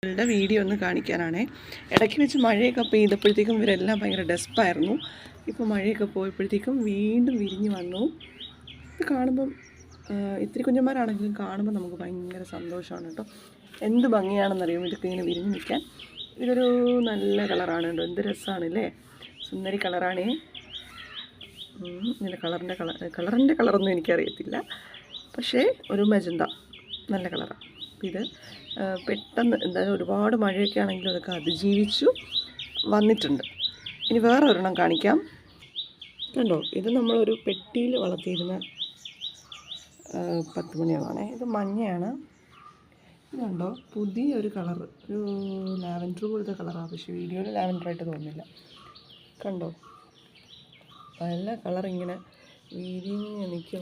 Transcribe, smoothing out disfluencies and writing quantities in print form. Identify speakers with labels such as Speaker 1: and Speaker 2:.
Speaker 1: ഇവരുടെ വീഡിയോ ഒന്ന് കാണിക്കാനാണ്. ഇടയ്ക്ക് വെച്ച് മഴയൊക്കെ പെയ്തപ്പോഴത്തേക്കും ഇവരെല്ലാം ഭയങ്കര ഡെസ്പായിരുന്നു. ഇപ്പോൾ മഴയൊക്കെ പോയപ്പോഴത്തേക്കും വീണ്ടും വിരിഞ്ഞ് വന്നു. ഇത് കാണുമ്പം ഇത്തിരി കുഞ്ഞന്മാരാണെങ്കിലും കാണുമ്പോൾ നമുക്ക് ഭയങ്കര സന്തോഷമാണ് കേട്ടോ. എന്ത് ഭംഗിയാണെന്നറിയുമോ ഇതൊക്കെ ഇങ്ങനെ വിരിഞ്ഞ് നിൽക്കാൻ. ഇതൊരു നല്ല കളറാണ് കേട്ടോ. എന്ത് രസമാണല്ലേ, സുന്ദരി കളറാണേ. ഇങ്ങനെ കളറിൻ്റെ കളറൊന്നും എനിക്കറിയത്തില്ല, പക്ഷേ ഒരു മജന്ത നല്ല കളറാണ്. ഇത് പെട്ടെന്ന് എന്തായാലും ഒരുപാട് മഴയൊക്കെ ആണെങ്കിലും അതൊക്കെ അതിജീവിച്ചു വന്നിട്ടുണ്ട്. ഇനി വേറെ ഒരെണ്ണം കാണിക്കാം. കണ്ടോ, ഇത് നമ്മളൊരു പെട്ടിയിൽ വളർത്തിയിരുന്ന 10 മണികളാണേ. ഇത് മഞ്ഞയാണ്. ഇതുണ്ടോ, പുതിയൊരു കളർ, ഒരു ലാവൻഡർ പോലത്തെ കളറാണ്, പക്ഷേ വീഡിയോയിൽ ലാവൻഡറായിട്ട് തോന്നുന്നില്ല. കണ്ടോ, നല്ല കളറിങ്ങനെ വിരിഞ്ഞ് നിൽക്കുക.